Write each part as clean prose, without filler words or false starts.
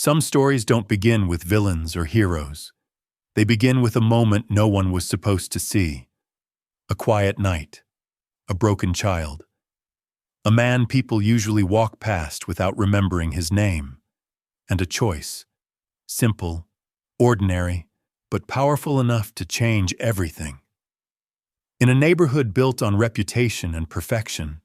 Some stories don't begin with villains or heroes. They begin with a moment no one was supposed to see. A quiet night. A broken child. A man people usually walk past without remembering his name. And a choice. Simple, ordinary, but powerful enough to change everything. In a neighborhood built on reputation and perfection,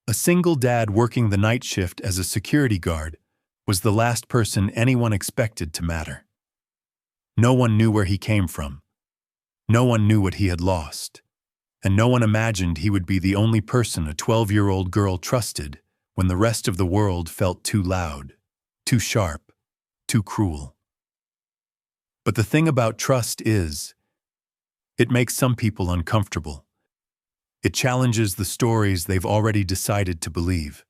a single dad working the night shift as a security guard was the last person anyone expected to matter. No one knew where he came from. No one knew what he had lost. And no one imagined he would be the only person a 12-year-old girl trusted when the rest of the world felt too loud, too sharp, too cruel. But the thing about trust is, it makes some people uncomfortable. It challenges the stories they've already decided to believe.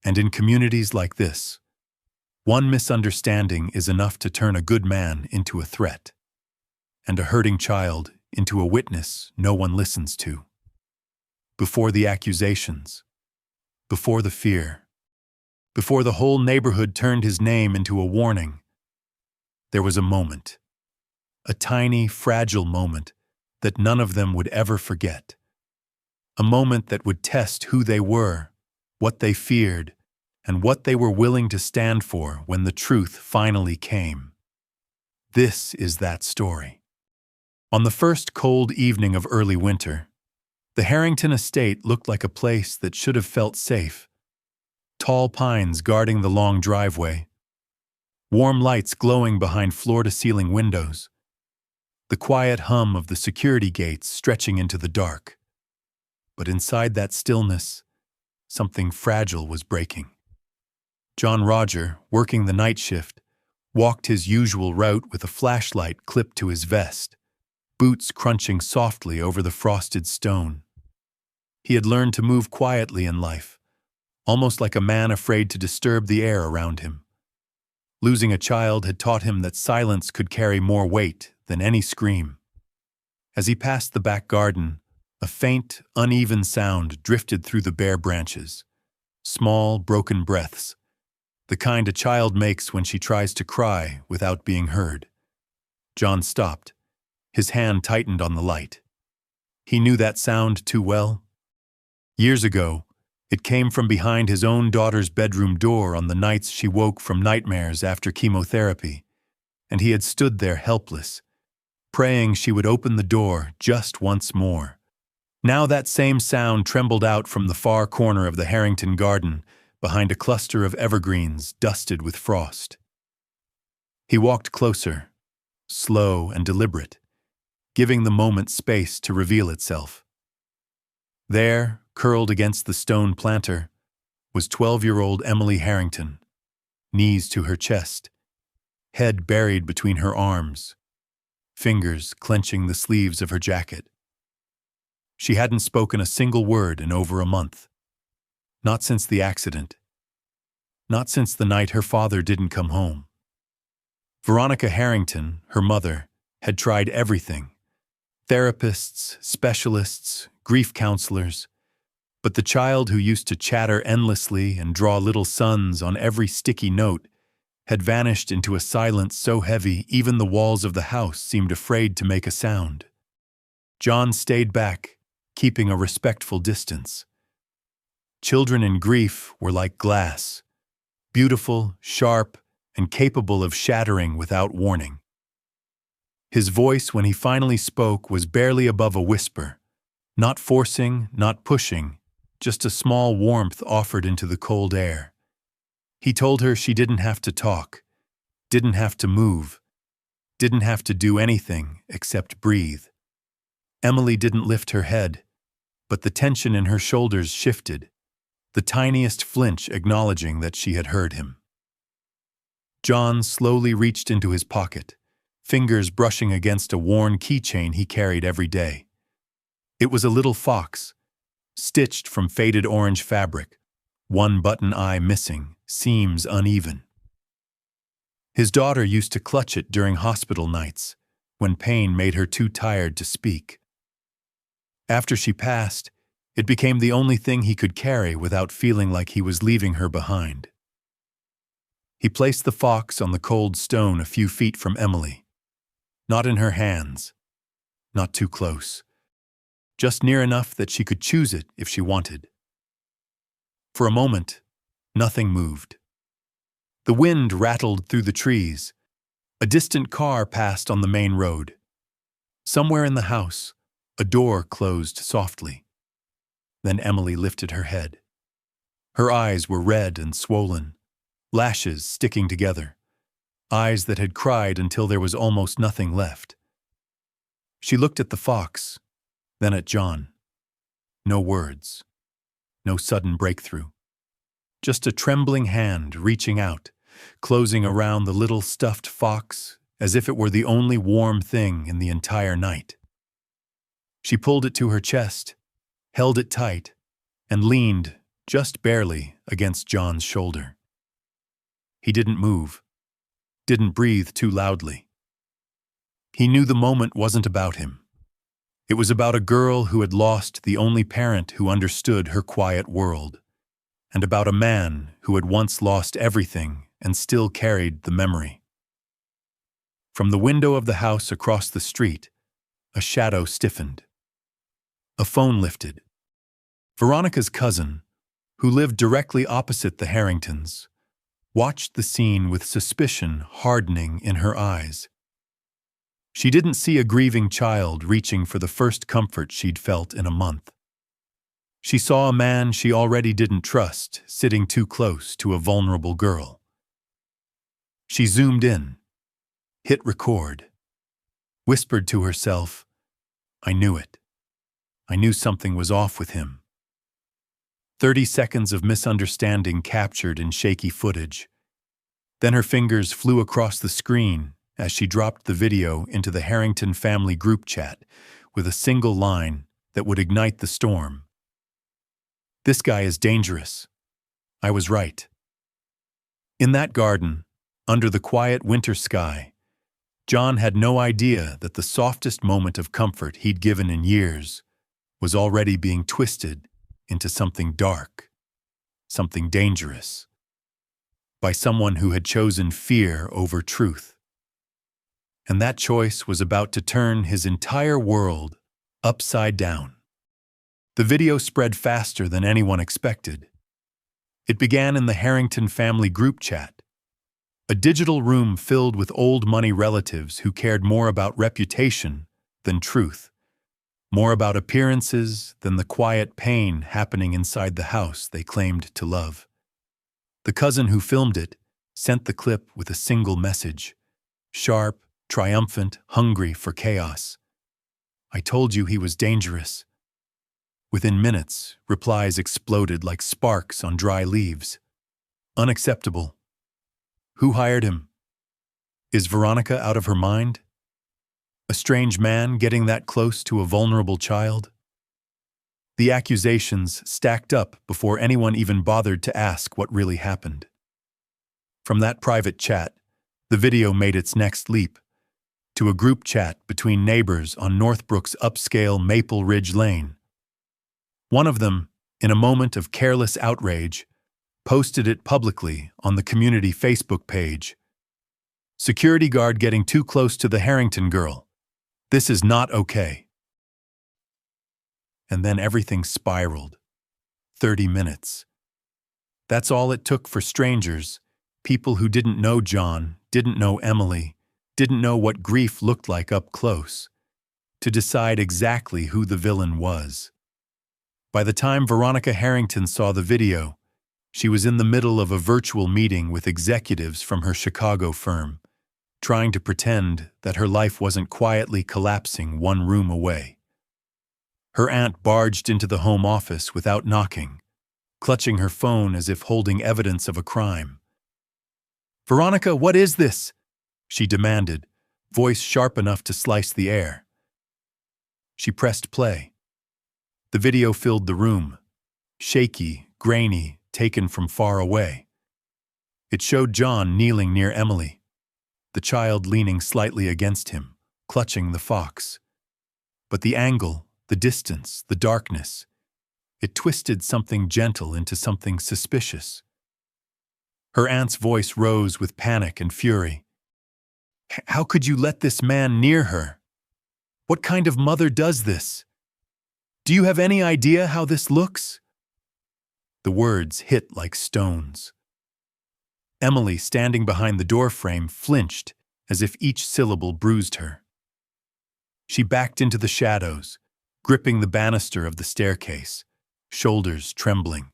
And in communities like this, one misunderstanding is enough to turn a good man into a threat, and a hurting child into a witness no one listens to. Before the accusations, before the fear, before the whole neighborhood turned his name into a warning, there was a moment, a tiny, fragile moment that none of them would ever forget. A moment that would test who they were, what they feared, and what they were willing to stand for when the truth finally came. This is that story. On the first cold evening of early winter, the Harrington estate looked like a place that should have felt safe. Tall pines guarding the long driveway, warm lights glowing behind floor-to-ceiling windows, the quiet hum of the security gates stretching into the dark. But inside that stillness, something fragile was breaking. John Roger, working the night shift, walked his usual route with a flashlight clipped to his vest, boots crunching softly over the frosted stone. He had learned to move quietly in life, almost like a man afraid to disturb the air around him. Losing a child had taught him that silence could carry more weight than any scream. As he passed the back garden, a faint, uneven sound drifted through the bare branches. Small, broken breaths, the kind a child makes when she tries to cry without being heard. John stopped. His hand tightened on the light. He knew that sound too well. Years ago, it came from behind his own daughter's bedroom door on the nights she woke from nightmares after chemotherapy, and he had stood there helpless, praying she would open the door just once more. Now that same sound trembled out from the far corner of the Harrington garden, behind a cluster of evergreens dusted with frost. He walked closer, slow and deliberate, giving the moment space to reveal itself. There, curled against the stone planter, was 12-year-old Emily Harrington, knees to her chest, head buried between her arms, fingers clenching the sleeves of her jacket. She hadn't spoken a single word in over a month. Not since the accident. Not since the night her father didn't come home. Veronica Harrington, her mother, had tried everything. Therapists, specialists, grief counselors. But the child who used to chatter endlessly and draw little suns on every sticky note had vanished into a silence so heavy even the walls of the house seemed afraid to make a sound. John stayed back, keeping a respectful distance. Children in grief were like glass, beautiful, sharp, and capable of shattering without warning. His voice, when he finally spoke, was barely above a whisper, not forcing, not pushing, just a small warmth offered into the cold air. He told her she didn't have to talk, didn't have to move, didn't have to do anything except breathe. Emily didn't lift her head, but the tension in her shoulders shifted, the tiniest flinch acknowledging that she had heard him. John slowly reached into his pocket, fingers brushing against a worn keychain he carried every day. It was a little fox, stitched from faded orange fabric, one button eye missing, seams uneven. His daughter used to clutch it during hospital nights, when pain made her too tired to speak. After she passed, it became the only thing he could carry without feeling like he was leaving her behind. He placed the fox on the cold stone a few feet from Emily. Not in her hands. Not too close. Just near enough that she could choose it if she wanted. For a moment, nothing moved. The wind rattled through the trees. A distant car passed on the main road. Somewhere in the house, a door closed softly. Then Emily lifted her head. Her eyes were red and swollen, lashes sticking together, eyes that had cried until there was almost nothing left. She looked at the fox, then at John. No words, no sudden breakthrough. Just a trembling hand reaching out, closing around the little stuffed fox as if it were the only warm thing in the entire night. She pulled it to her chest, held it tight, and leaned, just barely, against John's shoulder. He didn't move, didn't breathe too loudly. He knew the moment wasn't about him. It was about a girl who had lost the only parent who understood her quiet world, and about a man who had once lost everything and still carried the memory. From the window of the house across the street, a shadow stiffened. A phone lifted. Veronica's cousin, who lived directly opposite the Harringtons, watched the scene with suspicion hardening in her eyes. She didn't see a grieving child reaching for the first comfort she'd felt in a month. She saw a man she already didn't trust sitting too close to a vulnerable girl. She zoomed in, hit record, whispered to herself, "I knew it. I knew something was off with him." 30 seconds of misunderstanding captured in shaky footage. Then her fingers flew across the screen as she dropped the video into the Harrington family group chat with a single line that would ignite the storm. "This guy is dangerous. I was right." In that garden, under the quiet winter sky, John had no idea that the softest moment of comfort he'd given in years was already being twisted into something dark, something dangerous, by someone who had chosen fear over truth. And that choice was about to turn his entire world upside down. The video spread faster than anyone expected. It began in the Harrington family group chat, a digital room filled with old money relatives who cared more about reputation than truth, more about appearances than the quiet pain happening inside the house they claimed to love. The cousin who filmed it sent the clip with a single message, sharp, triumphant, hungry for chaos. "I told you he was dangerous." Within minutes, replies exploded like sparks on dry leaves. Unacceptable. Who hired him? Is Veronica out of her mind? A strange man getting that close to a vulnerable child? The accusations stacked up before anyone even bothered to ask what really happened. From that private chat, the video made its next leap to a group chat between neighbors on Northbrook's upscale Maple Ridge Lane. One of them, in a moment of careless outrage, posted it publicly on the community Facebook page. "Security guard getting too close to the Harrington girl. This is not okay." And then everything spiraled. 30 minutes. That's all it took for strangers, people who didn't know John, didn't know Emily, didn't know what grief looked like up close, to decide exactly who the villain was. By the time Veronica Harrington saw the video, she was in the middle of a virtual meeting with executives from her Chicago firm, trying to pretend that her life wasn't quietly collapsing one room away. Her aunt barged into the home office without knocking, clutching her phone as if holding evidence of a crime. "Veronica, what is this?" she demanded, voice sharp enough to slice the air. She pressed play. The video filled the room, shaky, grainy, taken from far away. It showed John kneeling near Emily, the child leaning slightly against him, clutching the fox. But the angle, the distance, the darkness, it twisted something gentle into something suspicious. Her aunt's voice rose with panic and fury. How could you let this man near her? What kind of mother does this? Do you have any idea how this looks? The words hit like stones. Emily, standing behind the doorframe, flinched as if each syllable bruised her. She backed into the shadows, gripping the banister of the staircase, shoulders trembling.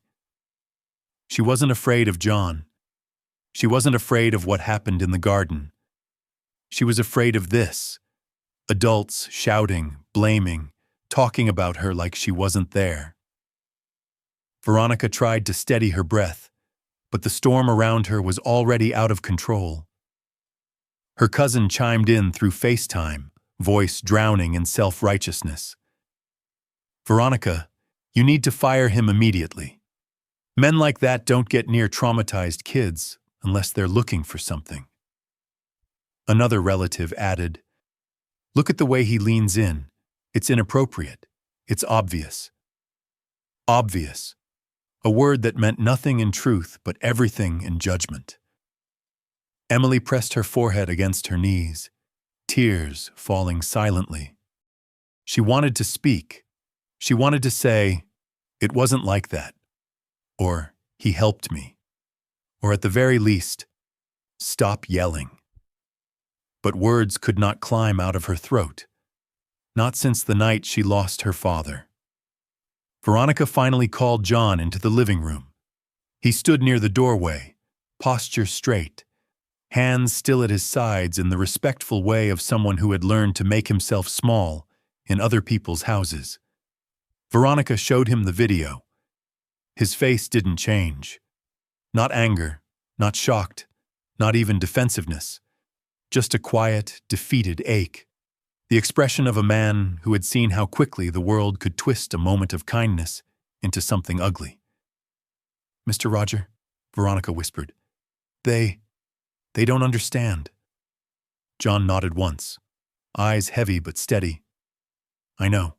She wasn't afraid of John. She wasn't afraid of what happened in the garden. She was afraid of this. Adults shouting, blaming, talking about her like she wasn't there. Veronica tried to steady her breath, but the storm around her was already out of control. Her cousin chimed in through FaceTime, voice drowning in self-righteousness. Veronica, you need to fire him immediately. Men like that don't get near traumatized kids unless they're looking for something. Another relative added, look at the way he leans in. It's inappropriate. It's obvious. Obvious. A word that meant nothing in truth but everything in judgment. Emily pressed her forehead against her knees, tears falling silently. She wanted to speak. She wanted to say, it wasn't like that. Or, he helped me. Or at the very least, stop yelling. But words could not climb out of her throat. Not since the night she lost her father. Veronica finally called John into the living room. He stood near the doorway, posture straight, hands still at his sides in the respectful way of someone who had learned to make himself small in other people's houses. Veronica showed him the video. His face didn't change. Not anger, not shocked, not even defensiveness. Just a quiet, defeated ache. The expression of a man who had seen how quickly the world could twist a moment of kindness into something ugly. Mr. Roger, Veronica whispered, They don't understand. John nodded once, eyes heavy but steady. I know.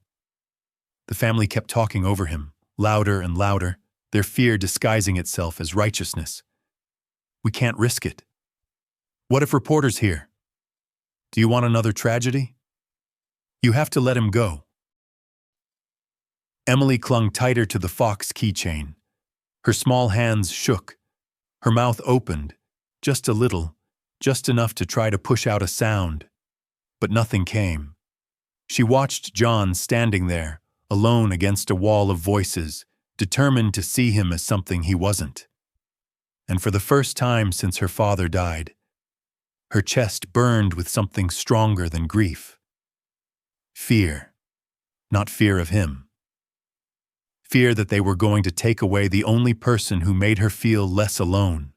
The family kept talking over him, louder and louder, their fear disguising itself as righteousness. We can't risk it. What if reporters hear? Do you want another tragedy? You have to let him go. Emily clung tighter to the fox keychain. Her small hands shook. Her mouth opened, just a little, just enough to try to push out a sound. But nothing came. She watched John standing there, alone against a wall of voices, determined to see him as something he wasn't. And for the first time since her father died, her chest burned with something stronger than grief. Fear. Not fear of him. Fear that they were going to take away the only person who made her feel less alone.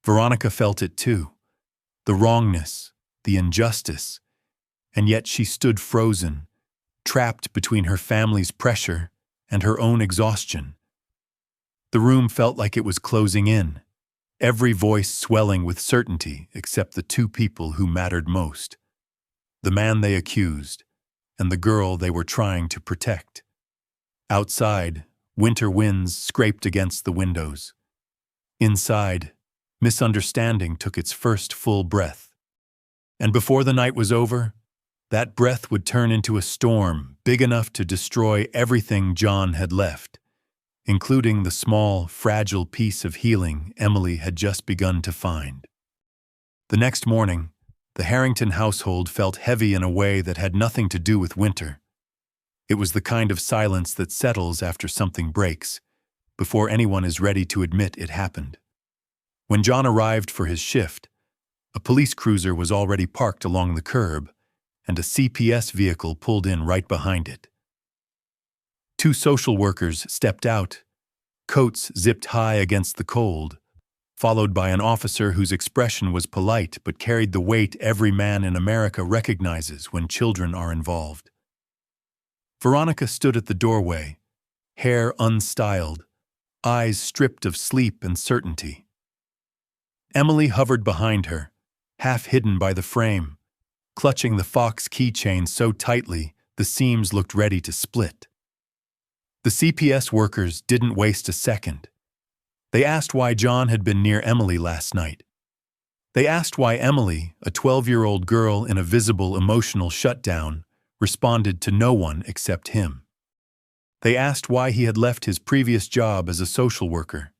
Veronica felt it too. The wrongness, the injustice, and yet she stood frozen, trapped between her family's pressure and her own exhaustion. The room felt like it was closing in, every voice swelling with certainty except the two people who mattered most. The man they accused, and the girl they were trying to protect. Outside, winter winds scraped against the windows. Inside, misunderstanding took its first full breath. And before the night was over, that breath would turn into a storm big enough to destroy everything John had left, including the small, fragile piece of healing Emily had just begun to find. The next morning, the Harrington household felt heavy in a way that had nothing to do with winter. It was the kind of silence that settles after something breaks, before anyone is ready to admit it happened. When John arrived for his shift, a police cruiser was already parked along the curb, and a CPS vehicle pulled in right behind it. Two social workers stepped out, coats zipped high against the cold, followed by an officer whose expression was polite but carried the weight every man in America recognizes when children are involved. Veronica stood at the doorway, hair unstyled, eyes stripped of sleep and certainty. Emily hovered behind her, half hidden by the frame, clutching the fox keychain so tightly the seams looked ready to split. The CPS workers didn't waste a second. They asked why John had been near Emily last night. They asked why Emily, a 12-year-old girl in a visible emotional shutdown, responded to no one except him. They asked why he had left his previous job as a social worker.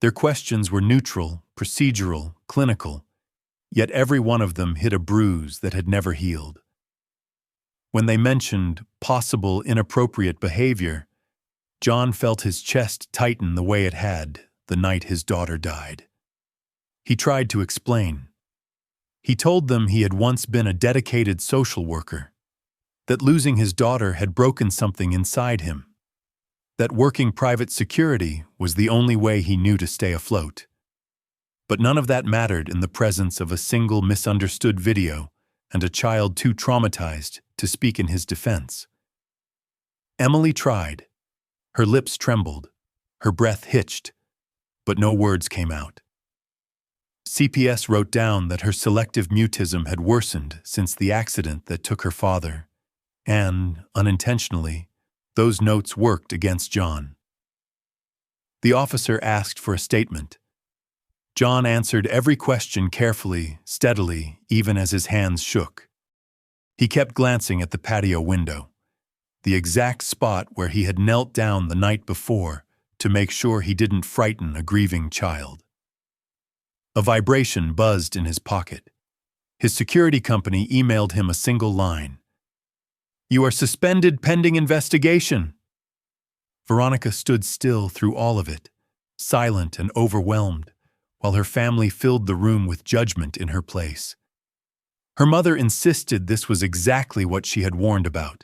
Their questions were neutral, procedural, clinical, yet every one of them hid a bruise that had never healed. When they mentioned possible inappropriate behavior, John felt his chest tighten the way it had the night his daughter died. He tried to explain. He told them he had once been a dedicated social worker, that losing his daughter had broken something inside him, that working private security was the only way he knew to stay afloat. But none of that mattered in the presence of a single misunderstood video and a child too traumatized to speak in his defense. Emily tried. Her lips trembled, her breath hitched, but no words came out. CPS wrote down that her selective mutism had worsened since the accident that took her father, and, unintentionally, those notes worked against John. The officer asked for a statement. John answered every question carefully, steadily, even as his hands shook. He kept glancing at the patio window, the exact spot where he had knelt down the night before to make sure he didn't frighten a grieving child. A vibration buzzed in his pocket. His security company emailed him a single line. "You are suspended pending investigation." Veronica stood still through all of it, silent and overwhelmed, while her family filled the room with judgment in her place. Her mother insisted this was exactly what she had warned about.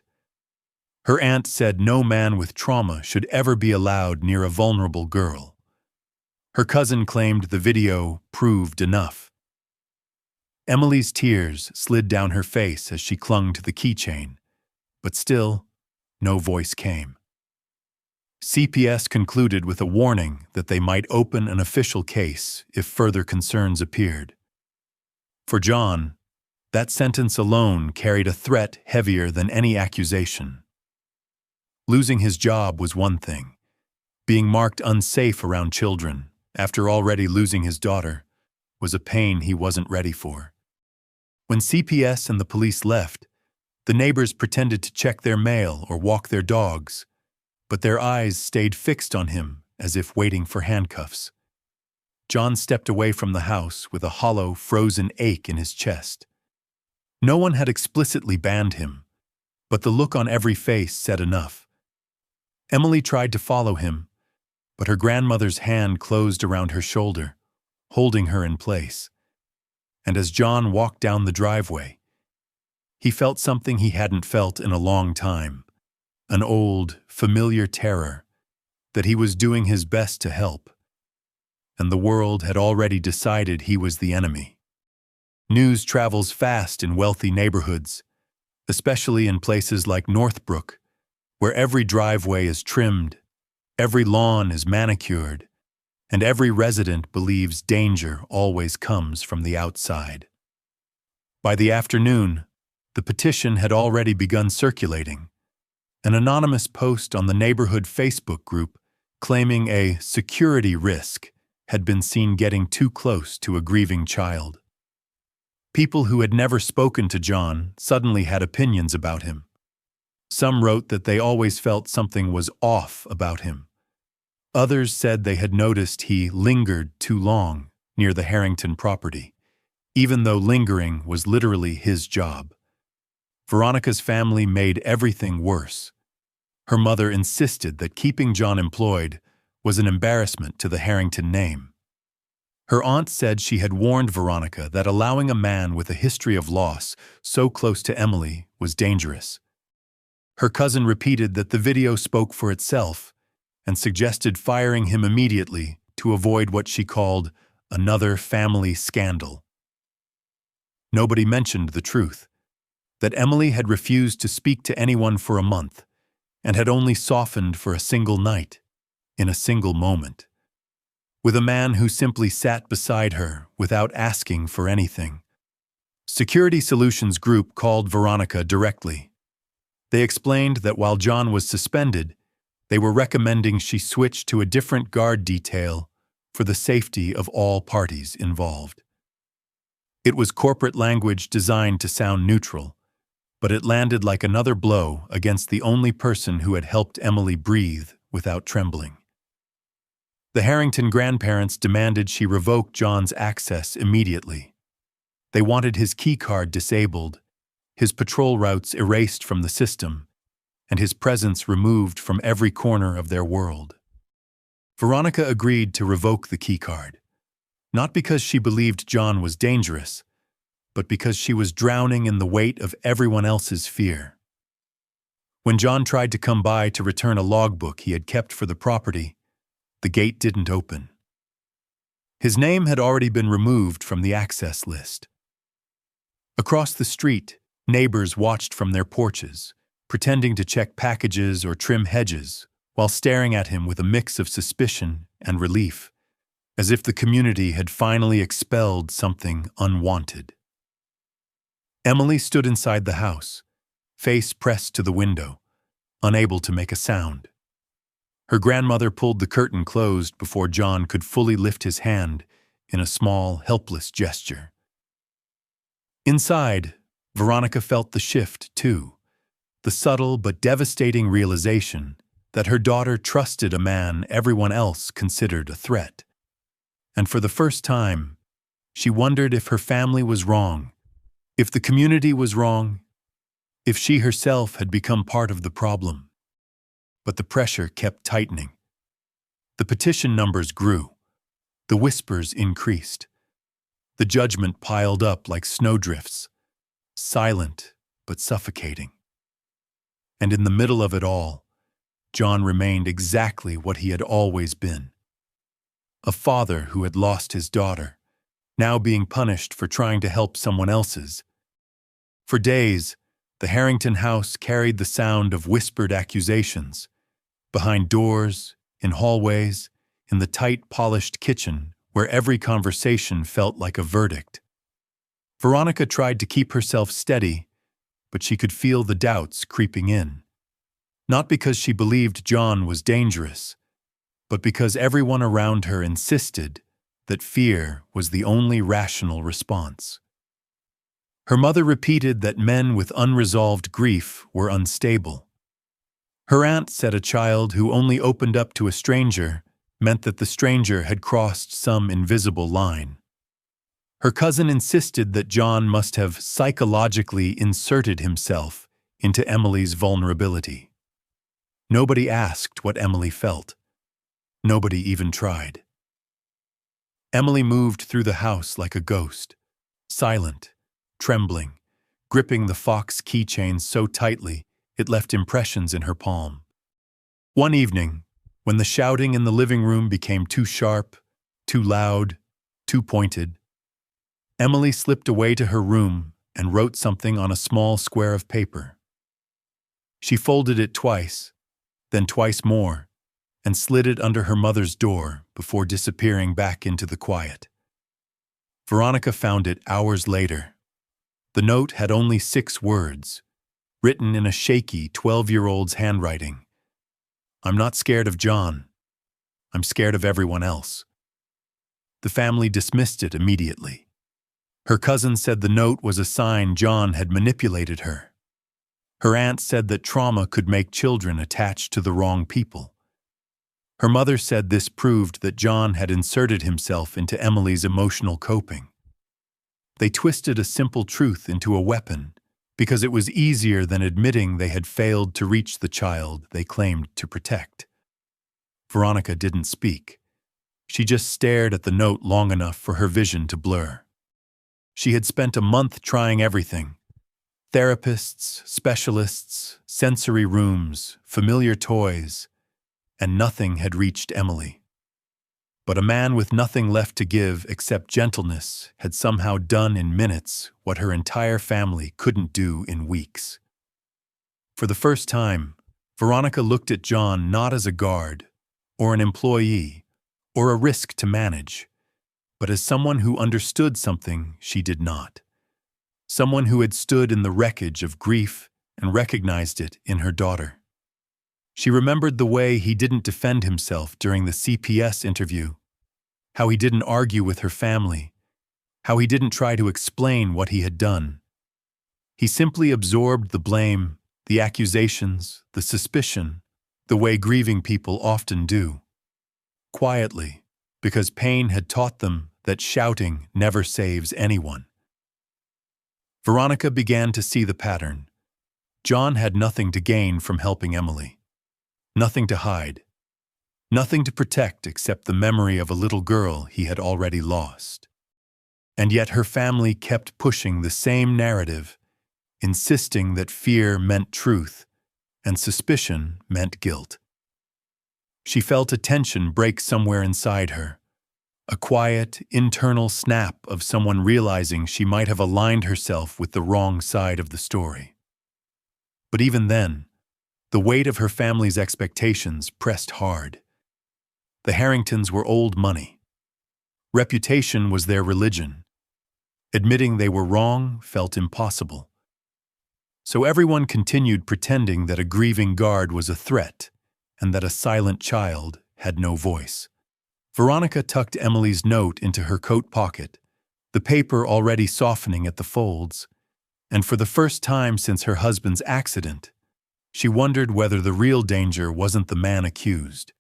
Her aunt said no man with trauma should ever be allowed near a vulnerable girl. Her cousin claimed the video proved enough. Emily's tears slid down her face as she clung to the keychain, but still, no voice came. CPS concluded with a warning that they might open an official case if further concerns appeared. For John, that sentence alone carried a threat heavier than any accusation. Losing his job was one thing. Being marked unsafe around children, after already losing his daughter, was a pain he wasn't ready for. When CPS and the police left, the neighbors pretended to check their mail or walk their dogs, but their eyes stayed fixed on him as if waiting for handcuffs. John stepped away from the house with a hollow, frozen ache in his chest. No one had explicitly banned him, but the look on every face said enough. Emily tried to follow him, but her grandmother's hand closed around her shoulder, holding her in place. And as John walked down the driveway, he felt something he hadn't felt in a long time, an old, familiar terror that he was doing his best to help, and the world had already decided he was the enemy. News travels fast in wealthy neighborhoods, especially in places like Northbrook, where every driveway is trimmed, every lawn is manicured, and every resident believes danger always comes from the outside. By the afternoon, the petition had already begun circulating. An anonymous post on the neighborhood Facebook group claiming a security risk had been seen getting too close to a grieving child. People who had never spoken to John suddenly had opinions about him. Some wrote that they always felt something was off about him. Others said they had noticed he lingered too long near the Harrington property, even though lingering was literally his job. Veronica's family made everything worse. Her mother insisted that keeping John employed was an embarrassment to the Harrington name. Her aunt said she had warned Veronica that allowing a man with a history of loss so close to Emily was dangerous. Her cousin repeated that the video spoke for itself and suggested firing him immediately to avoid what she called another family scandal. Nobody mentioned the truth, that Emily had refused to speak to anyone for a month and had only softened for a single night, in a single moment, with a man who simply sat beside her without asking for anything. Security Solutions Group called Veronica directly. They explained that while John was suspended, they were recommending she switch to a different guard detail for the safety of all parties involved. It was corporate language designed to sound neutral, but it landed like another blow against the only person who had helped Emily breathe without trembling. The Harrington grandparents demanded she revoke John's access immediately. They wanted his key card disabled, his patrol routes erased from the system, and his presence removed from every corner of their world. Veronica agreed to revoke the key card, not because she believed John was dangerous, but because she was drowning in the weight of everyone else's fear. When John tried to come by to return a logbook he had kept for the property, the gate didn't open. His name had already been removed from the access list. Across the street, neighbors watched from their porches, pretending to check packages or trim hedges, while staring at him with a mix of suspicion and relief, as if the community had finally expelled something unwanted. Emily stood inside the house, face pressed to the window, unable to make a sound. Her grandmother pulled the curtain closed before John could fully lift his hand in a small, helpless gesture. Inside, Veronica felt the shift, too, the subtle but devastating realization that her daughter trusted a man everyone else considered a threat. And for the first time, she wondered if her family was wrong, if the community was wrong, if she herself had become part of the problem. But the pressure kept tightening. The petition numbers grew. The whispers increased. The judgment piled up like snowdrifts, silent but suffocating. And in the middle of it all, John remained exactly what he had always been. A father who had lost his daughter, now being punished for trying to help someone else's. For days, the Harrington house carried the sound of whispered accusations, behind doors, in hallways, in the tight, polished kitchen where every conversation felt like a verdict. Veronica tried to keep herself steady, but she could feel the doubts creeping in. Not because she believed John was dangerous, but because everyone around her insisted that fear was the only rational response. Her mother repeated that men with unresolved grief were unstable. Her aunt said a child who only opened up to a stranger meant that the stranger had crossed some invisible line. Her cousin insisted that John must have psychologically inserted himself into Emily's vulnerability. Nobody asked what Emily felt. Nobody even tried. Emily moved through the house like a ghost, silent, trembling, gripping the Fox keychain so tightly it left impressions in her palm. One evening, when the shouting in the living room became too sharp, too loud, too pointed, Emily slipped away to her room and wrote something on a small square of paper. She folded it twice, then twice more, and slid it under her mother's door before disappearing back into the quiet. Veronica found it hours later. The note had only 6 words, written in a shaky 12-year-old's handwriting. "I'm not scared of John. I'm scared of everyone else." The family dismissed it immediately. Her cousin said the note was a sign John had manipulated her. Her aunt said that trauma could make children attached to the wrong people. Her mother said this proved that John had inserted himself into Emily's emotional coping. They twisted a simple truth into a weapon because it was easier than admitting they had failed to reach the child they claimed to protect. Veronica didn't speak. She just stared at the note long enough for her vision to blur. She had spent a month trying everything: therapists, specialists, sensory rooms, familiar toys, and nothing had reached Emily. But a man with nothing left to give except gentleness had somehow done in minutes what her entire family couldn't do in weeks. For the first time, Veronica looked at John not as a guard, or an employee, or a risk to manage, but as someone who understood something she did not. Someone who had stood in the wreckage of grief and recognized it in her daughter. She remembered the way he didn't defend himself during the CPS interview, how he didn't argue with her family, how he didn't try to explain what he had done. He simply absorbed the blame, the accusations, the suspicion, the way grieving people often do. Quietly, because pain had taught them that shouting never saves anyone. Veronica began to see the pattern. John had nothing to gain from helping Emily. Nothing to hide. Nothing to protect except the memory of a little girl he had already lost. And yet her family kept pushing the same narrative, insisting that fear meant truth and suspicion meant guilt. She felt a tension break somewhere inside her, a quiet, internal snap of someone realizing she might have aligned herself with the wrong side of the story. But even then, the weight of her family's expectations pressed hard. The Harringtons were old money. Reputation was their religion. Admitting they were wrong felt impossible. So everyone continued pretending that a grieving guard was a threat and that a silent child had no voice. Veronica tucked Emily's note into her coat pocket, the paper already softening at the folds, and for the first time since her husband's accident, she wondered whether the real danger wasn't the man accused,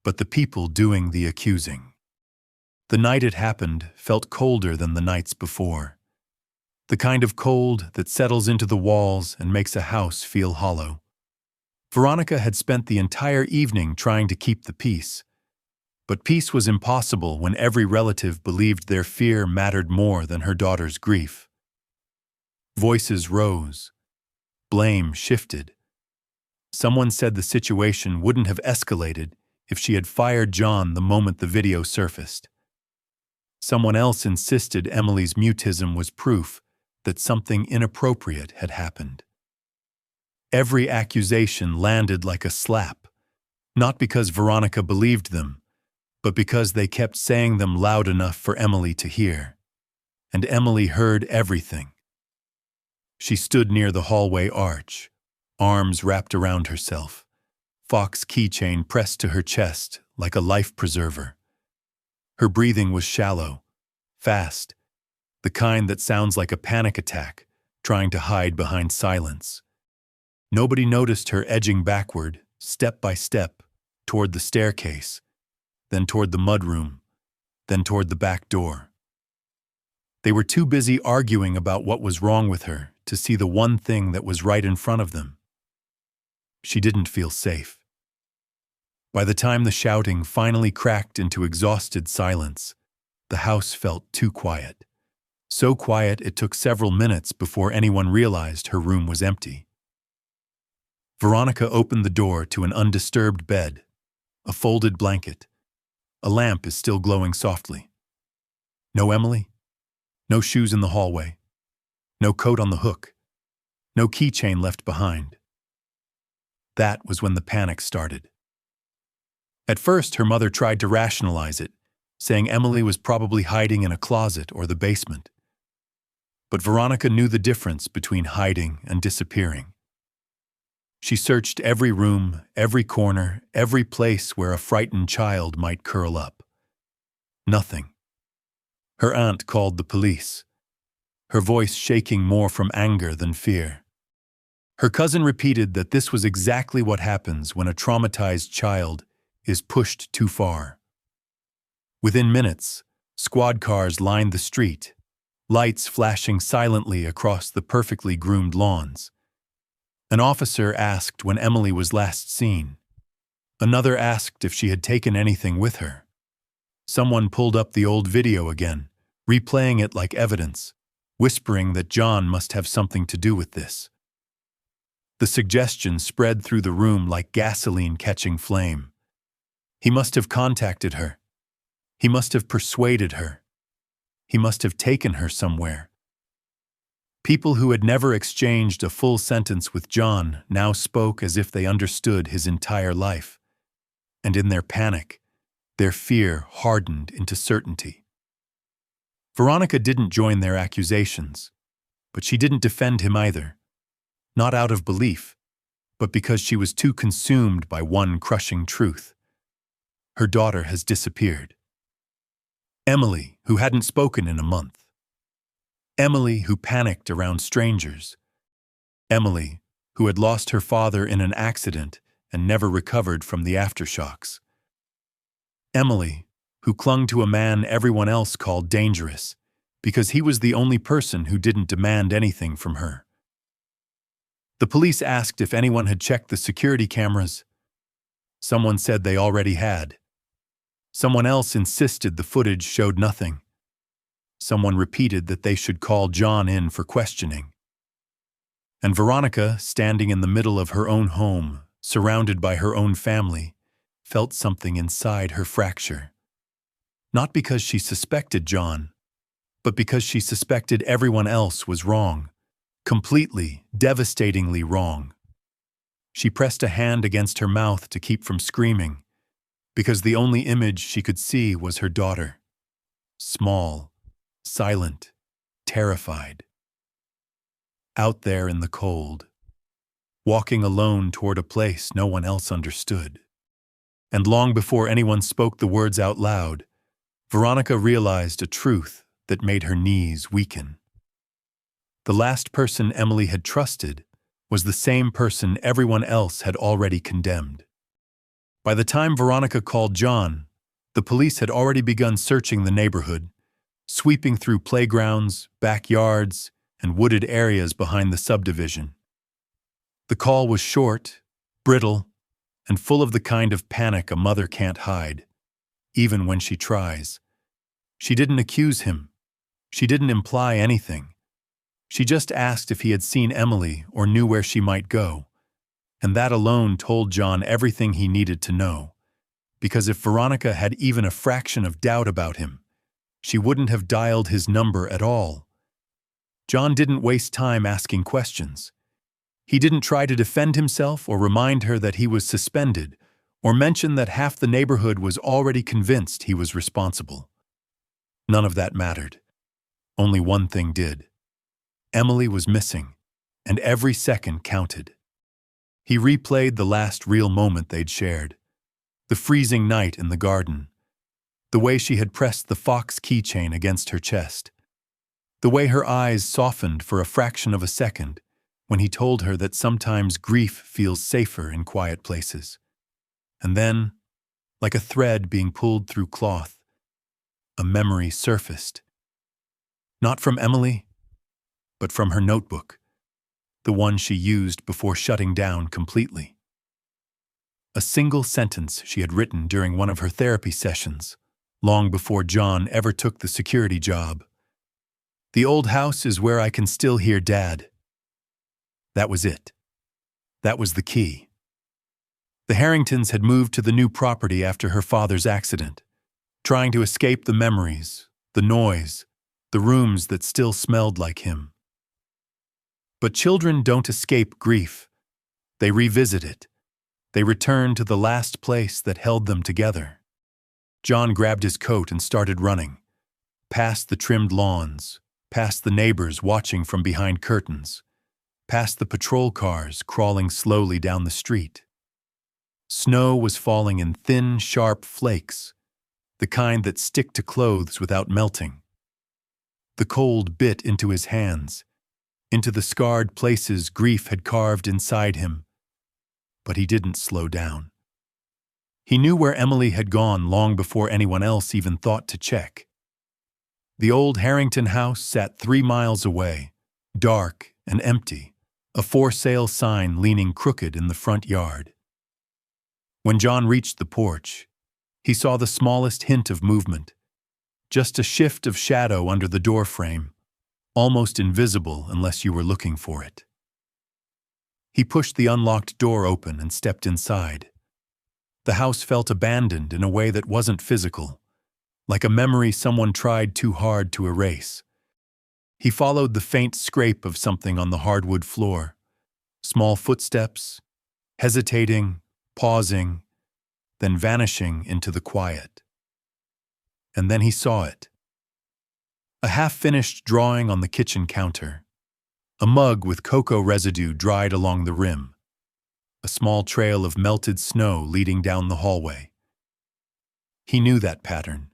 but the people doing the accusing. The night it happened felt colder than the nights before. The kind of cold that settles into the walls and makes a house feel hollow. Veronica had spent the entire evening trying to keep the peace, but peace was impossible when every relative believed their fear mattered more than her daughter's grief. Voices rose. Blame shifted. Someone said the situation wouldn't have escalated if she had fired John the moment the video surfaced. Someone else insisted Emily's mutism was proof that something inappropriate had happened. Every accusation landed like a slap, not because Veronica believed them, but because they kept saying them loud enough for Emily to hear. And Emily heard everything. She stood near the hallway arch, arms wrapped around herself, Fox keychain pressed to her chest like a life preserver. Her breathing was shallow, fast, the kind that sounds like a panic attack, trying to hide behind silence. Nobody noticed her edging backward, step by step, toward the staircase, then toward the mudroom, then toward the back door. They were too busy arguing about what was wrong with her to see the one thing that was right in front of them. She didn't feel safe. By the time the shouting finally cracked into exhausted silence, the house felt too quiet. So quiet it took several minutes before anyone realized her room was empty. Veronica opened the door to an undisturbed bed, a folded blanket. A lamp is still glowing softly. No Emily, no shoes in the hallway, no coat on the hook, no keychain left behind. That was when the panic started. At first, her mother tried to rationalize it, saying Emily was probably hiding in a closet or the basement. But Veronica knew the difference between hiding and disappearing. She searched every room, every corner, every place where a frightened child might curl up. Nothing. Her aunt called the police, her voice shaking more from anger than fear. Her cousin repeated that this was exactly what happens when a traumatized child is pushed too far. Within minutes, squad cars lined the street, lights flashing silently across the perfectly groomed lawns. An officer asked when Emily was last seen. Another asked if she had taken anything with her. Someone pulled up the old video again, replaying it like evidence, whispering that John must have something to do with this. The suggestion spread through the room like gasoline catching flame. He must have contacted her. He must have persuaded her. He must have taken her somewhere. People who had never exchanged a full sentence with John now spoke as if they understood his entire life. And in their panic, their fear hardened into certainty. Veronica didn't join their accusations, but she didn't defend him either. Not out of belief, but because she was too consumed by one crushing truth. Her daughter has disappeared. Emily, who hadn't spoken in a month. Emily, who panicked around strangers. Emily, who had lost her father in an accident and never recovered from the aftershocks. Emily, who clung to a man everyone else called dangerous because he was the only person who didn't demand anything from her. The police asked if anyone had checked the security cameras. Someone said they already had. Someone else insisted the footage showed nothing. Someone repeated that they should call John in for questioning. And Veronica, standing in the middle of her own home, surrounded by her own family, felt something inside her fracture. Not because she suspected John, but because she suspected everyone else was wrong, completely, devastatingly wrong. She pressed a hand against her mouth to keep from screaming, because the only image she could see was her daughter. Small, silent, terrified. Out there in the cold, walking alone toward a place no one else understood. And long before anyone spoke the words out loud, Veronica realized a truth that made her knees weaken. The last person Emily had trusted was the same person everyone else had already condemned. By the time Veronica called John, the police had already begun searching the neighborhood, sweeping through playgrounds, backyards, and wooded areas behind the subdivision. The call was short, brittle, and full of the kind of panic a mother can't hide, even when she tries. She didn't accuse him. She didn't imply anything. She just asked if he had seen Emily or knew where she might go, and that alone told John everything he needed to know, because if Veronica had even a fraction of doubt about him, she wouldn't have dialed his number at all. John didn't waste time asking questions. He didn't try to defend himself or remind her that he was suspended, or mention that half the neighborhood was already convinced he was responsible. None of that mattered. Only one thing did. Emily was missing, and every second counted. He replayed the last real moment they'd shared, the freezing night in the garden, the way she had pressed the fox keychain against her chest, the way her eyes softened for a fraction of a second when he told her that sometimes grief feels safer in quiet places. And then, like a thread being pulled through cloth, a memory surfaced. Not from Emily, but from her notebook, the one she used before shutting down completely. A single sentence she had written during one of her therapy sessions, long before John ever took the security job. "The old house is where I can still hear Dad." That was it. That was the key. The Harringtons had moved to the new property after her father's accident, trying to escape the memories, the noise, the rooms that still smelled like him. But children don't escape grief. They revisit it. They return to the last place that held them together. John grabbed his coat and started running, past the trimmed lawns, past the neighbors watching from behind curtains, past the patrol cars crawling slowly down the street. Snow was falling in thin, sharp flakes, the kind that stick to clothes without melting. The cold bit into his hands, into the scarred places grief had carved inside him. But he didn't slow down. He knew where Emily had gone long before anyone else even thought to check. The old Harrington house sat 3 miles away, dark and empty, a for sale sign leaning crooked in the front yard. When John reached the porch, he saw the smallest hint of movement, just a shift of shadow under the doorframe, almost invisible unless you were looking for it. He pushed the unlocked door open and stepped inside. The house felt abandoned in a way that wasn't physical, like a memory someone tried too hard to erase. He followed the faint scrape of something on the hardwood floor, small footsteps, hesitating, pausing, then vanishing into the quiet. And then he saw it. A half-finished drawing on the kitchen counter, a mug with cocoa residue dried along the rim, a small trail of melted snow leading down the hallway. He knew that pattern.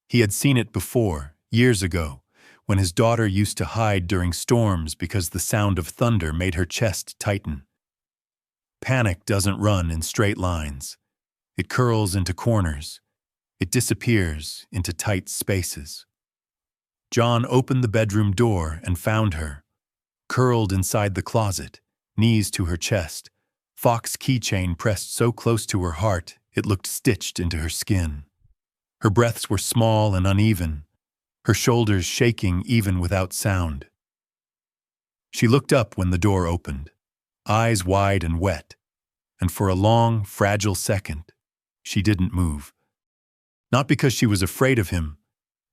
He had seen it before, years ago, when his daughter used to hide during storms because the sound of thunder made her chest tighten. Panic doesn't run in straight lines. It curls into corners. It disappears into tight spaces. John opened the bedroom door and found her, curled inside the closet, knees to her chest, fox keychain pressed so close to her heart it looked stitched into her skin. Her breaths were small and uneven, her shoulders shaking even without sound. She looked up when the door opened, eyes wide and wet, and for a long, fragile second, she didn't move. Not because she was afraid of him,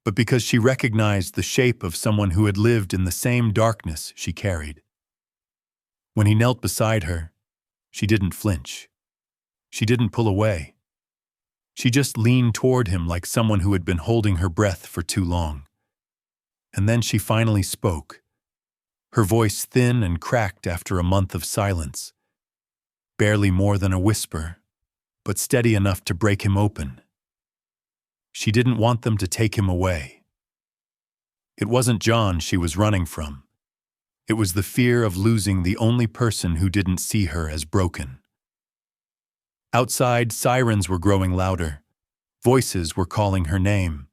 but because she recognized the shape of someone who had lived in the same darkness she carried. When he knelt beside her, she didn't flinch. She didn't pull away. She just leaned toward him like someone who had been holding her breath for too long. And then she finally spoke, her voice thin and cracked after a month of silence. Barely more than a whisper, but steady enough to break him open. She didn't want them to take him away. It wasn't John she was running from. It was the fear of losing the only person who didn't see her as broken. Outside, sirens were growing louder. Voices were calling her name.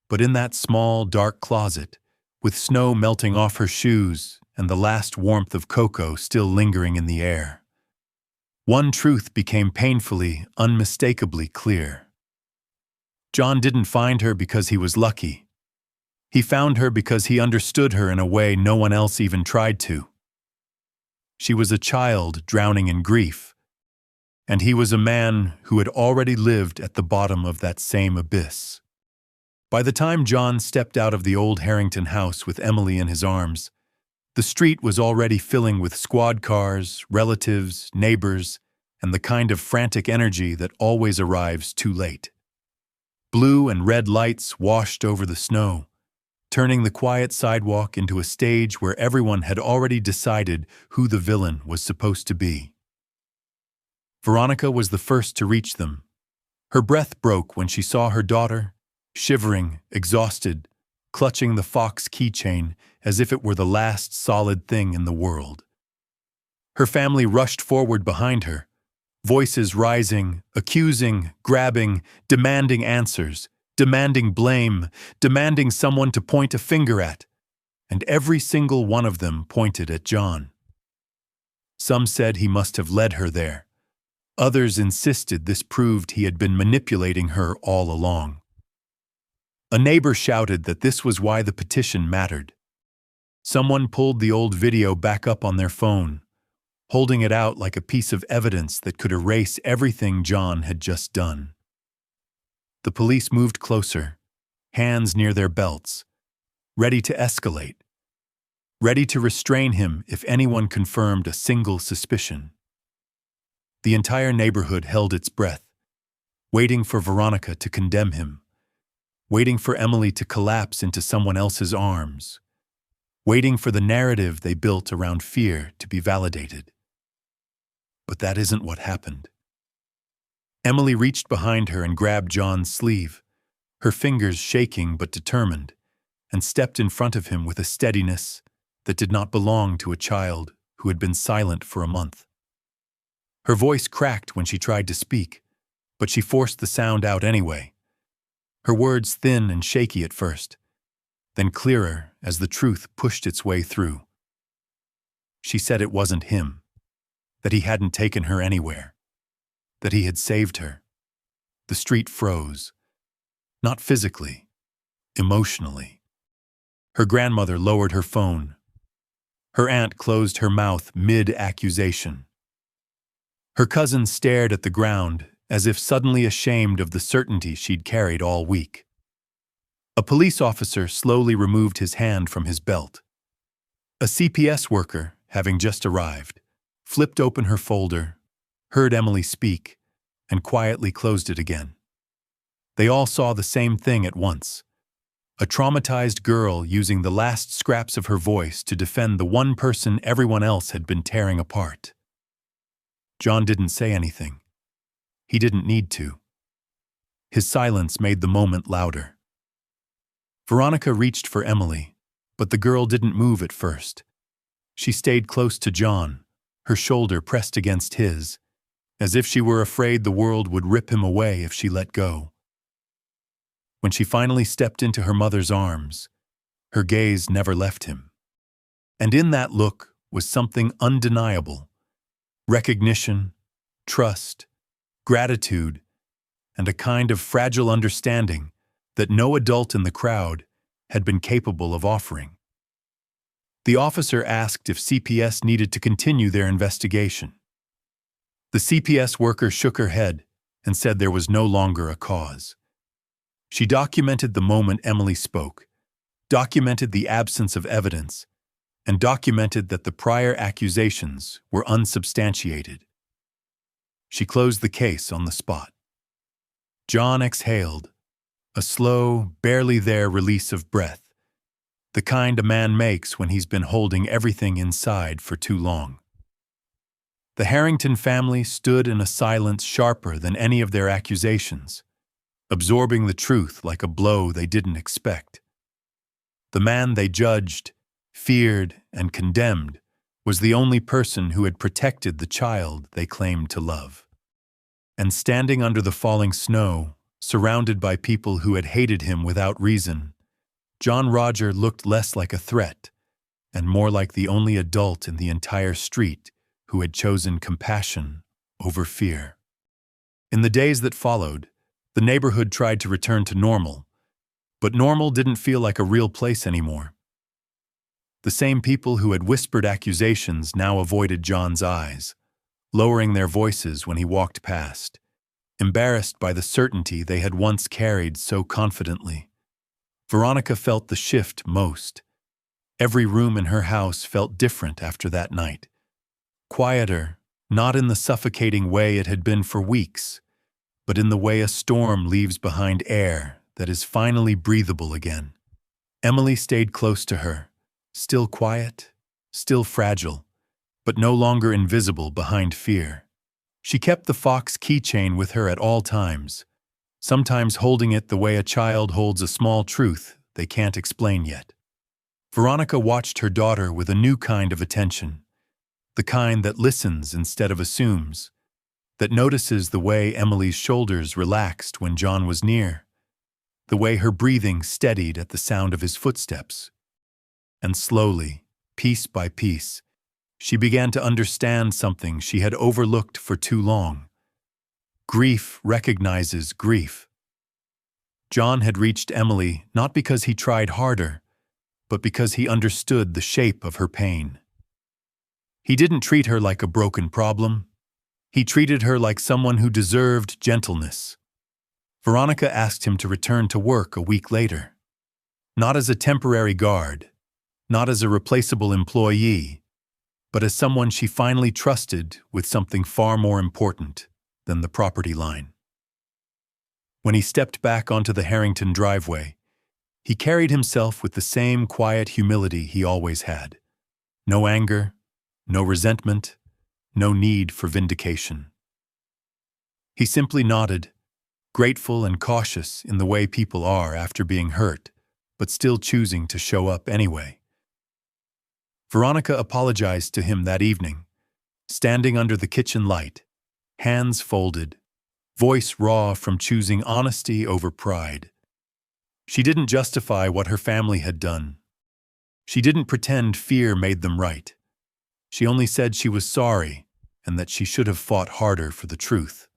But in that small, dark closet, with snow melting off her shoes and the last warmth of cocoa still lingering in the air, one truth became painfully, unmistakably clear. John didn't find her because he was lucky. He found her because he understood her in a way no one else even tried to. She was a child drowning in grief, and he was a man who had already lived at the bottom of that same abyss. By the time John stepped out of the old Harrington house with Emily in his arms, the street was already filling with squad cars, relatives, neighbors, and the kind of frantic energy that always arrives too late. Blue and red lights washed over the snow, turning the quiet sidewalk into a stage where everyone had already decided who the villain was supposed to be. Veronica was the first to reach them. Her breath broke when she saw her daughter, shivering, exhausted, clutching the Fox keychain as if it were the last solid thing in the world. Her family rushed forward behind her, voices rising, accusing, grabbing, demanding answers, demanding blame, demanding someone to point a finger at, and every single one of them pointed at John. Some said he must have led her there. Others insisted this proved he had been manipulating her all along. A neighbor shouted that this was why the petition mattered. Someone pulled the old video back up on their phone, holding it out like a piece of evidence that could erase everything John had just done. The police moved closer, hands near their belts, ready to escalate, ready to restrain him if anyone confirmed a single suspicion. The entire neighborhood held its breath, waiting for Veronica to condemn him, waiting for Emily to collapse into someone else's arms, waiting for the narrative they built around fear to be validated. But that isn't what happened. Emily reached behind her and grabbed John's sleeve, her fingers shaking but determined, and stepped in front of him with a steadiness that did not belong to a child who had been silent for a month. Her voice cracked when she tried to speak, but she forced the sound out anyway. Her words thin and shaky at first, then clearer as the truth pushed its way through. She said it wasn't him, that he hadn't taken her anywhere, that he had saved her. The street froze, not physically, emotionally. Her grandmother lowered her phone. Her aunt closed her mouth mid-accusation. Her cousin stared at the ground as if suddenly ashamed of the certainty she'd carried all week. A police officer slowly removed his hand from his belt. A CPS worker, having just arrived, flipped open her folder, heard Emily speak, and quietly closed it again. They all saw the same thing at once. A traumatized girl using the last scraps of her voice to defend the one person everyone else had been tearing apart. John didn't say anything. He didn't need to. His silence made the moment louder. Veronica reached for Emily, but the girl didn't move at first. She stayed close to John, her shoulder pressed against his, as if she were afraid the world would rip him away if she let go. When she finally stepped into her mother's arms, her gaze never left him. And in that look was something undeniable: recognition, trust, gratitude, and a kind of fragile understanding that no adult in the crowd had been capable of offering. The officer asked if CPS needed to continue their investigation. The CPS worker shook her head and said there was no longer a cause. She documented the moment Emily spoke, documented the absence of evidence, and documented that the prior accusations were unsubstantiated. She closed the case on the spot. John exhaled, a slow, barely there release of breath, the kind a man makes when he's been holding everything inside for too long. The Harrington family stood in a silence sharper than any of their accusations, absorbing the truth like a blow they didn't expect. The man they judged, feared, and condemned was the only person who had protected the child they claimed to love. And standing under the falling snow, surrounded by people who had hated him without reason, John Roger looked less like a threat and more like the only adult in the entire street who had chosen compassion over fear. In the days that followed, the neighborhood tried to return to normal, but normal didn't feel like a real place anymore. The same people who had whispered accusations now avoided John's eyes, lowering their voices when he walked past, embarrassed by the certainty they had once carried so confidently. Veronica felt the shift most. Every room in her house felt different after that night. Quieter, not in the suffocating way it had been for weeks, but in the way a storm leaves behind air that is finally breathable again. Emily stayed close to her, still quiet, still fragile, but no longer invisible behind fear. She kept the Fox keychain with her at all times, sometimes holding it the way a child holds a small truth they can't explain yet. Veronica watched her daughter with a new kind of attention, the kind that listens instead of assumes, that notices the way Emily's shoulders relaxed when John was near, the way her breathing steadied at the sound of his footsteps. And slowly, piece by piece, she began to understand something she had overlooked for too long. Grief recognizes grief. John had reached Emily not because he tried harder, but because he understood the shape of her pain. He didn't treat her like a broken problem. He treated her like someone who deserved gentleness. Veronica asked him to return to work a week later. Not as a temporary guard, not as a replaceable employee, but as someone she finally trusted with something far more important than the property line. When he stepped back onto the Harrington driveway, he carried himself with the same quiet humility he always had. No anger, no resentment, no need for vindication. He simply nodded, grateful and cautious in the way people are after being hurt, but still choosing to show up anyway. Veronica apologized to him that evening, standing under the kitchen light, hands folded, voice raw from choosing honesty over pride. She didn't justify what her family had done. She didn't pretend fear made them right. She only said she was sorry and that she should have fought harder for the truth.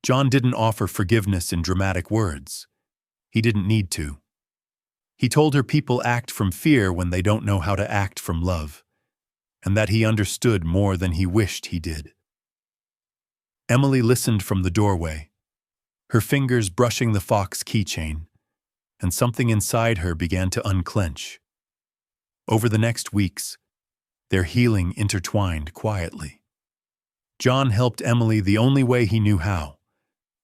John didn't offer forgiveness in dramatic words. He didn't need to. He told her people act from fear when they don't know how to act from love, and that he understood more than he wished he did. Emily listened from the doorway, her fingers brushing the Fox keychain, and something inside her began to unclench. Over the next weeks, their healing intertwined quietly. John helped Emily the only way he knew how.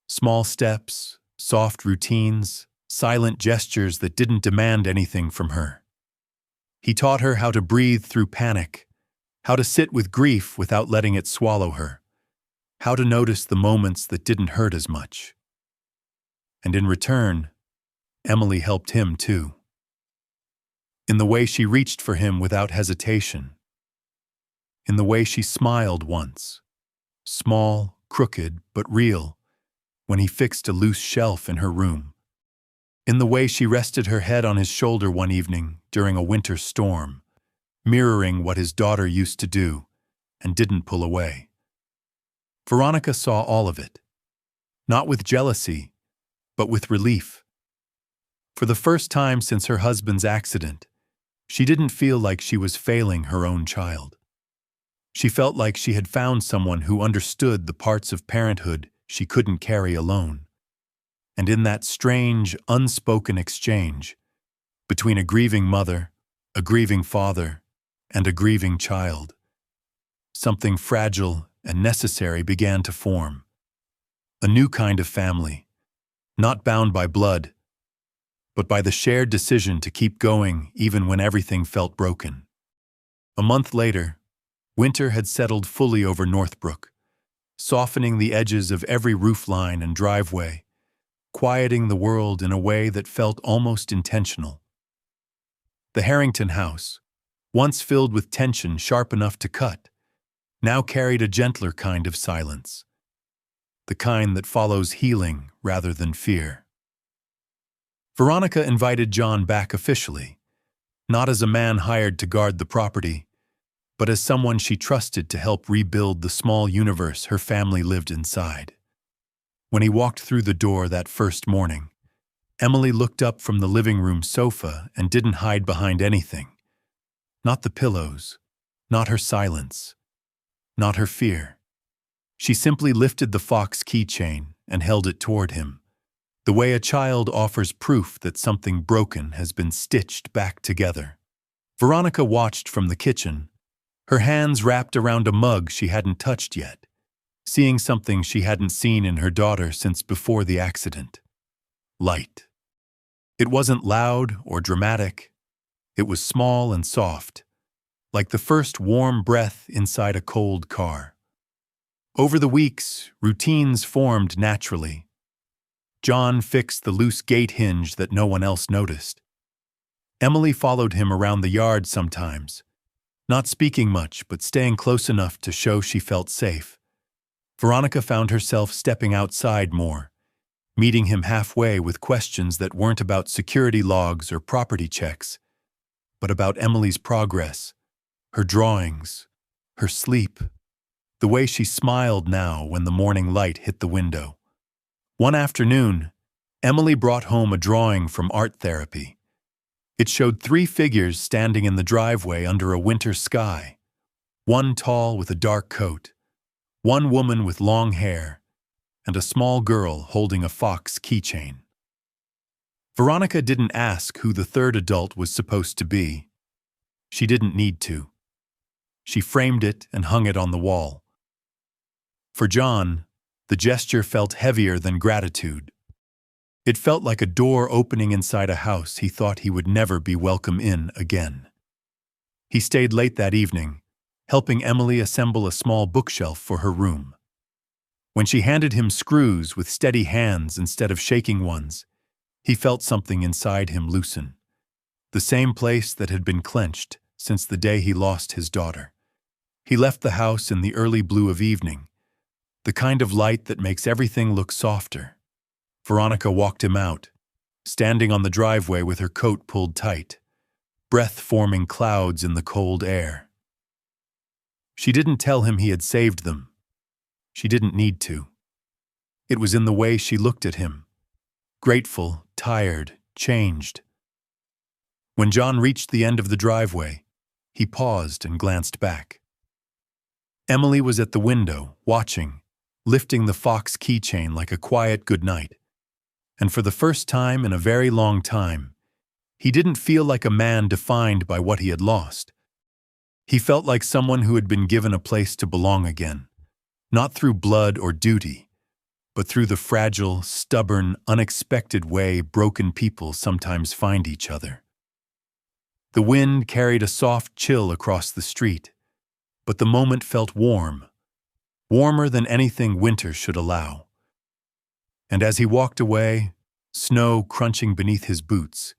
Small steps, soft routines, silent gestures that didn't demand anything from her. He taught her how to breathe through panic, how to sit with grief without letting it swallow her, how to notice the moments that didn't hurt as much. And in return, Emily helped him too. In the way she reached for him without hesitation. In the way she smiled once, small, crooked, but real, when he fixed a loose shelf in her room. In the way she rested her head on his shoulder one evening during a winter storm, mirroring what his daughter used to do, and didn't pull away. Veronica saw all of it, not with jealousy, but with relief. For the first time since her husband's accident, she didn't feel like she was failing her own child. She felt like she had found someone who understood the parts of parenthood she couldn't carry alone. And in that strange, unspoken exchange between a grieving mother, a grieving father, and a grieving child, something fragile and necessary began to form. A new kind of family, not bound by blood, but by the shared decision to keep going even when everything felt broken. A month later, winter had settled fully over Northbrook, softening the edges of every roofline and driveway, quieting the world in a way that felt almost intentional. The Harrington house, once filled with tension sharp enough to cut, now carried a gentler kind of silence, the kind that follows healing rather than fear. Veronica invited John back officially, not as a man hired to guard the property, but as someone she trusted to help rebuild the small universe her family lived inside. When he walked through the door that first morning, Emily looked up from the living room sofa and didn't hide behind anything. Not the pillows, not her silence, not her fear. She simply lifted the fox keychain and held it toward him, the way a child offers proof that something broken has been stitched back together. Veronica watched from the kitchen, her hands wrapped around a mug she hadn't touched yet, seeing something she hadn't seen in her daughter since before the accident. Light. It wasn't loud or dramatic. It was small and soft, like the first warm breath inside a cold car. Over the weeks, routines formed naturally. John fixed the loose gate hinge that no one else noticed. Emily followed him around the yard sometimes, not speaking much but staying close enough to show she felt safe. Veronica found herself stepping outside more, meeting him halfway with questions that weren't about security logs or property checks, but about Emily's progress, her drawings, her sleep, the way she smiled now when the morning light hit the window. One afternoon, Emily brought home a drawing from art therapy. It showed 3 figures standing in the driveway under a winter sky, one tall with a dark coat, one woman with long hair, and a small girl holding a fox keychain. Veronica didn't ask who the third adult was supposed to be. She didn't need to. She framed it and hung it on the wall. For John, the gesture felt heavier than gratitude. It felt like a door opening inside a house he thought he would never be welcome in again. He stayed late that evening, helping Emily assemble a small bookshelf for her room. When she handed him screws with steady hands instead of shaking ones, he felt something inside him loosen. The same place that had been clenched since the day he lost his daughter. He left the house in the early blue of evening, the kind of light that makes everything look softer. Veronica walked him out, standing on the driveway with her coat pulled tight, breath forming clouds in the cold air. She didn't tell him he had saved them. She didn't need to. It was in the way she looked at him, grateful, tired, changed. When John reached the end of the driveway, he paused and glanced back. Emily was at the window, watching, lifting the fox keychain like a quiet goodnight. And for the first time in a very long time, he didn't feel like a man defined by what he had lost. He felt like someone who had been given a place to belong again, not through blood or duty, but through the fragile, stubborn, unexpected way broken people sometimes find each other. The wind carried a soft chill across the street, but the moment felt warm, warmer than anything winter should allow. And as he walked away, snow crunching beneath his boots,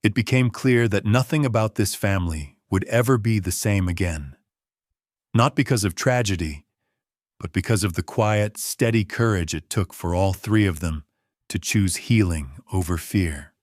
it became clear that nothing about this family would ever be the same again. Not because of tragedy, but because of the quiet, steady courage it took for all three of them to choose healing over fear.